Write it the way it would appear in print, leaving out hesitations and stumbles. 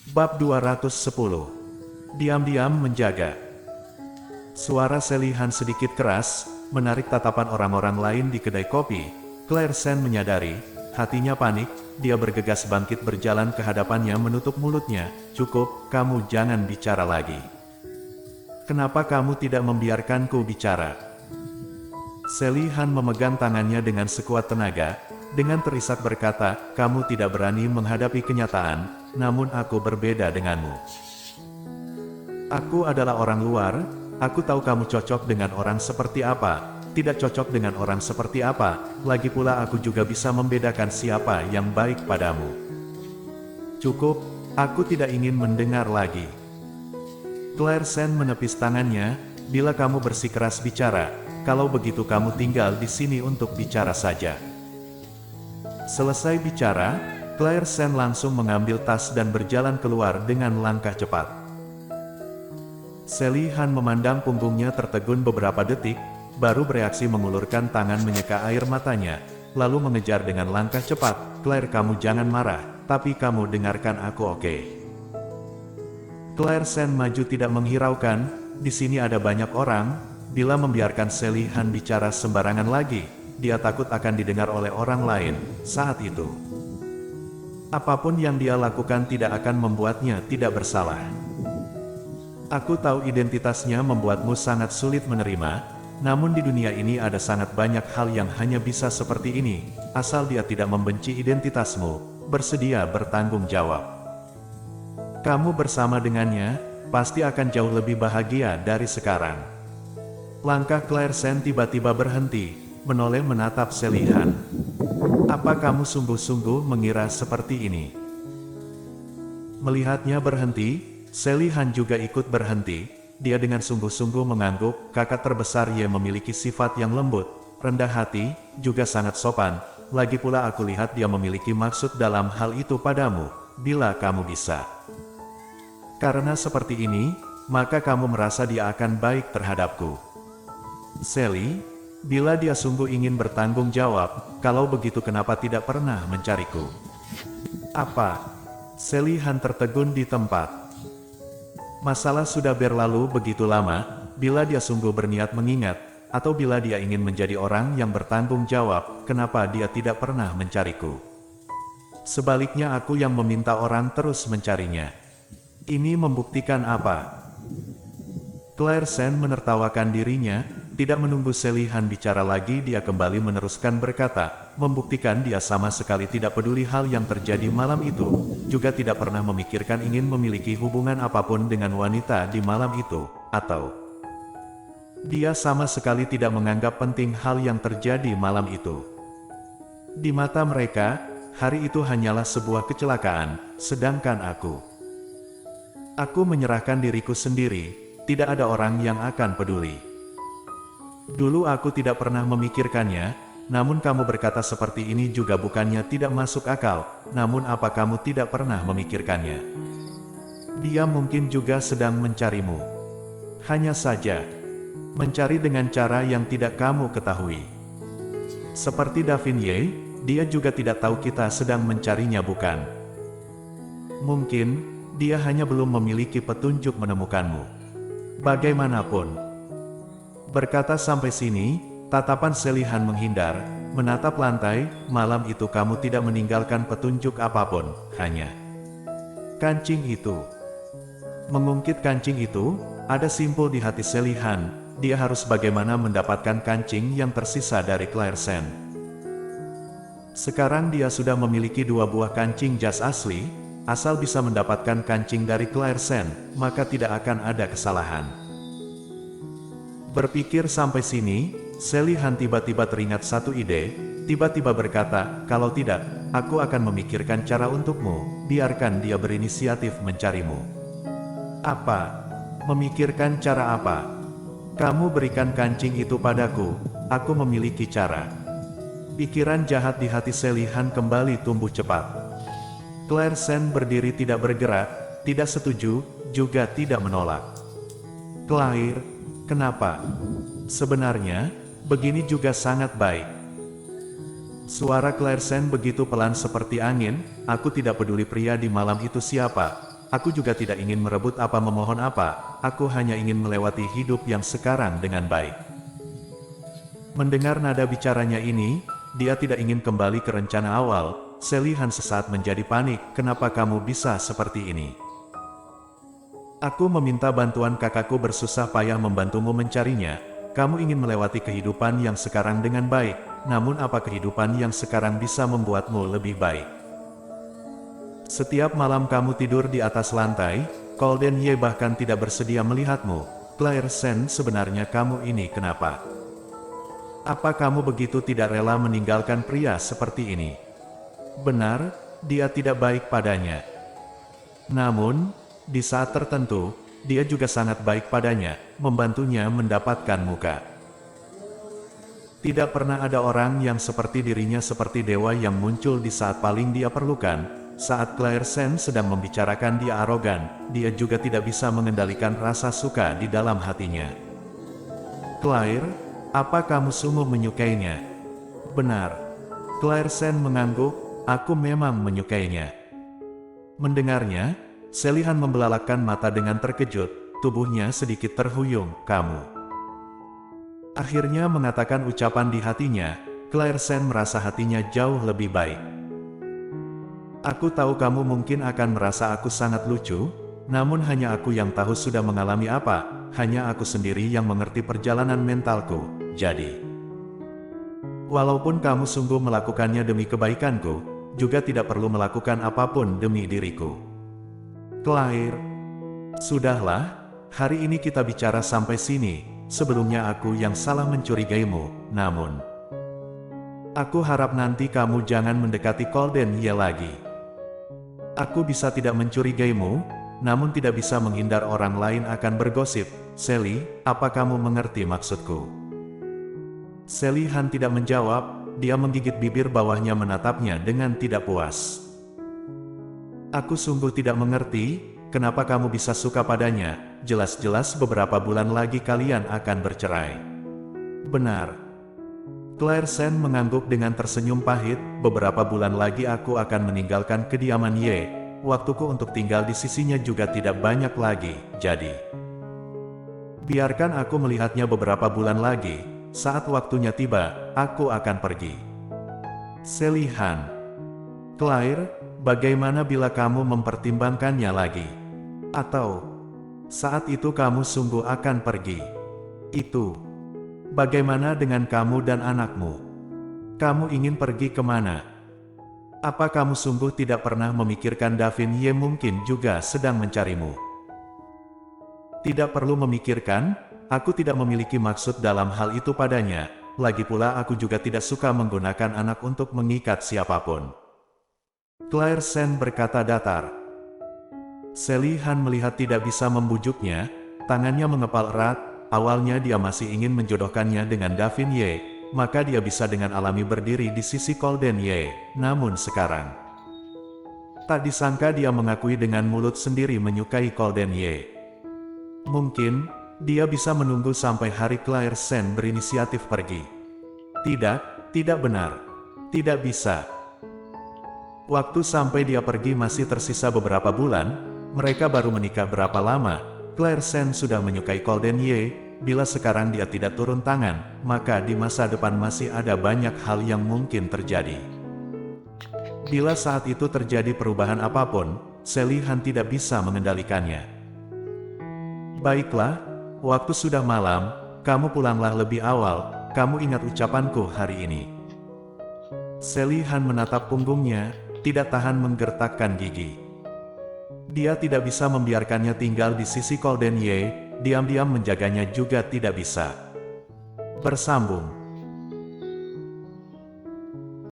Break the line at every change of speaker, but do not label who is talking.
Bab 210. Diam-diam menjaga. Suara Selihan sedikit keras, menarik tatapan orang-orang lain di kedai kopi. Claire Sen menyadari, hatinya panik, dia bergegas bangkit berjalan ke hadapannya menutup mulutnya. Cukup, kamu jangan bicara lagi. Kenapa kamu tidak membiarkanku bicara? Selihan memegang tangannya dengan sekuat tenaga, dengan terisak berkata, kamu tidak berani menghadapi kenyataan, namun aku berbeda denganmu. Aku adalah orang luar, aku tahu kamu cocok dengan orang seperti apa, tidak cocok dengan orang seperti apa, lagi pula aku juga bisa membedakan siapa yang baik padamu. Cukup, aku tidak ingin mendengar lagi. Claire Sen menepis tangannya, bila kamu bersikeras bicara, kalau begitu kamu tinggal di sini untuk bicara saja. Selesai bicara, Claire Sen langsung mengambil tas dan berjalan keluar dengan langkah cepat. Selihan memandang punggungnya tertegun beberapa detik, baru bereaksi mengulurkan tangan menyeka air matanya, lalu mengejar dengan langkah cepat. Claire, kamu jangan marah, tapi kamu dengarkan aku, oke? Claire Sen maju tidak menghiraukan, di sini ada banyak orang, bila membiarkan Selihan bicara sembarangan lagi, dia takut akan didengar oleh orang lain. Saat itu, apapun yang dia lakukan tidak akan membuatnya tidak bersalah. Aku tahu identitasnya membuatmu sangat sulit menerima, namun di dunia ini ada sangat banyak hal yang hanya bisa seperti ini, asal dia tidak membenci identitasmu, bersedia bertanggung jawab. Kamu bersama dengannya, pasti akan jauh lebih bahagia dari sekarang. Langkah Claire Sen tiba-tiba berhenti, menoleh menatap Selihan. Apa kamu sungguh-sungguh mengira seperti ini? Melihatnya berhenti, Selihan juga ikut berhenti. Dia dengan sungguh-sungguh mengangguk, kakak terbesar Ye memiliki sifat yang lembut, rendah hati, juga sangat sopan. Lagi pula aku lihat dia memiliki maksud dalam hal itu padamu, bila kamu bisa. Karena seperti ini, maka kamu merasa dia akan baik terhadapku. Seli, bila dia sungguh ingin bertanggung jawab, kalau begitu kenapa tidak pernah mencariku? Apa? Selihan tertegun di tempat. Masalah sudah berlalu begitu lama, bila dia sungguh berniat mengingat, atau bila dia ingin menjadi orang yang bertanggung jawab, kenapa dia tidak pernah mencariku? Sebaliknya aku yang meminta orang terus mencarinya. Ini membuktikan apa? Claire Sen menertawakan dirinya, tidak menunggu Selihan bicara lagi dia kembali meneruskan berkata, membuktikan dia sama sekali tidak peduli hal yang terjadi malam itu, juga tidak pernah memikirkan ingin memiliki hubungan apapun dengan wanita di malam itu, atau dia sama sekali tidak menganggap penting hal yang terjadi malam itu. Di mata mereka, hari itu hanyalah sebuah kecelakaan, sedangkan aku menyerahkan diriku sendiri, tidak ada orang yang akan peduli. Dulu aku tidak pernah memikirkannya, namun kamu berkata seperti ini juga bukannya tidak masuk akal, namun apa kamu tidak pernah memikirkannya? Dia mungkin juga sedang mencarimu. Hanya saja, mencari dengan cara yang tidak kamu ketahui. Seperti Davin Ye, dia juga tidak tahu kita sedang mencarinya bukan? Mungkin, dia hanya belum memiliki petunjuk menemukanmu. Bagaimanapun, berkata sampai sini, tatapan Selihan menghindar, menatap lantai. Malam itu kamu tidak meninggalkan petunjuk apapun, hanya kancing itu. Mengungkit kancing itu, ada simpul di hati Selihan, dia harus bagaimana mendapatkan kancing yang tersisa dari Claire Sen. Sekarang dia sudah memiliki 2 buah kancing jas asli, asal bisa mendapatkan kancing dari Claire Sen, maka tidak akan ada kesalahan. Berpikir sampai sini, Selihan tiba-tiba teringat satu ide, tiba-tiba berkata, kalau tidak, aku akan memikirkan cara untukmu, biarkan dia berinisiatif mencarimu. Apa? Memikirkan cara apa? Kamu berikan kancing itu padaku, aku memiliki cara. Pikiran jahat di hati Selihan kembali tumbuh cepat. Claire Sen berdiri tidak bergerak, tidak setuju, juga tidak menolak. Claire, kenapa? Sebenarnya, begini juga sangat baik. Suara Claire Sen begitu pelan seperti angin, aku tidak peduli pria di malam itu siapa. Aku juga tidak ingin merebut apa memohon apa, aku hanya ingin melewati hidup yang sekarang dengan baik. Mendengar nada bicaranya ini, dia tidak ingin kembali ke rencana awal. Sally Han sesaat menjadi panik, kenapa kamu bisa seperti ini? Aku meminta bantuan kakakku bersusah payah membantumu mencarinya. Kamu ingin melewati kehidupan yang sekarang dengan baik, namun apa kehidupan yang sekarang bisa membuatmu lebih baik? Setiap malam kamu tidur di atas lantai, Golden Ye bahkan tidak bersedia melihatmu. Claire Sen, sebenarnya kamu ini kenapa? Apa kamu begitu tidak rela meninggalkan pria seperti ini? Benar, dia tidak baik padanya. Namun, di saat tertentu, dia juga sangat baik padanya, membantunya mendapatkan muka. Tidak pernah ada orang yang seperti dirinya seperti dewa yang muncul di saat paling dia perlukan. Saat Claire Sen sedang membicarakan dia arogan, dia juga tidak bisa mengendalikan rasa suka di dalam hatinya. Claire, apa kamu sungguh menyukainya? Benar. Claire Sen mengangguk, aku memang menyukainya. Mendengarnya, Sally Han membelalakkan mata dengan terkejut, tubuhnya sedikit terhuyung, kamu. Akhirnya mengatakan ucapan di hatinya, Claire Sen merasa hatinya jauh lebih baik. Aku tahu kamu mungkin akan merasa aku sangat lucu, namun hanya aku yang tahu sudah mengalami apa, hanya aku sendiri yang mengerti perjalanan mentalku. Jadi, walaupun kamu sungguh melakukannya demi kebaikanku, juga tidak perlu melakukan apapun demi diriku. Claire, sudahlah, hari ini kita bicara sampai sini. Sebelumnya aku yang salah mencurigaimu, namun aku harap nanti kamu jangan mendekati Golden Ye lagi. Aku bisa tidak mencurigaimu, namun tidak bisa menghindar orang lain akan bergosip. Sally, apa kamu mengerti maksudku? Sally Han tidak menjawab, dia menggigit bibir bawahnya menatapnya dengan tidak puas. Aku sungguh tidak mengerti, kenapa kamu bisa suka padanya, jelas-jelas beberapa bulan lagi kalian akan bercerai. Benar. Claire Sen mengangguk dengan tersenyum pahit, beberapa bulan lagi aku akan meninggalkan kediaman Ye, waktuku untuk tinggal di sisinya juga tidak banyak lagi, jadi biarkan aku melihatnya beberapa bulan lagi. Saat waktunya tiba, aku akan pergi. Sally Han. Claire, bagaimana bila kamu mempertimbangkannya lagi? Atau, saat itu kamu sungguh akan pergi? Itu. Bagaimana dengan kamu dan anakmu? Kamu ingin pergi kemana? Apa kamu sungguh tidak pernah memikirkan Davin Ye mungkin juga sedang mencarimu? Tidak perlu memikirkan. Aku tidak memiliki maksud dalam hal itu padanya, lagi pula aku juga tidak suka menggunakan anak untuk mengikat siapapun. Claire Sen berkata datar. Sally Han melihat tidak bisa membujuknya, tangannya mengepal erat, awalnya dia masih ingin menjodohkannya dengan Davin Ye, maka dia bisa dengan alami berdiri di sisi Golden Ye, namun sekarang tak disangka dia mengakui dengan mulut sendiri menyukai Golden Ye. Mungkin dia bisa menunggu sampai hari Claire Sen berinisiatif pergi. Tidak benar. Tidak bisa. Waktu sampai dia pergi masih tersisa beberapa bulan, mereka baru menikah berapa lama, Claire Sen sudah menyukai Golden Ye, bila sekarang dia tidak turun tangan, maka di masa depan masih ada banyak hal yang mungkin terjadi. Bila saat itu terjadi perubahan apapun, Sally Han tidak bisa mengendalikannya. Baiklah. Waktu sudah malam, kamu pulanglah lebih awal, kamu ingat ucapanku hari ini. Sally Han menatap punggungnya, tidak tahan menggertakkan gigi. Dia tidak bisa membiarkannya tinggal di sisi Golden Ye, diam-diam menjaganya juga tidak bisa. Bersambung.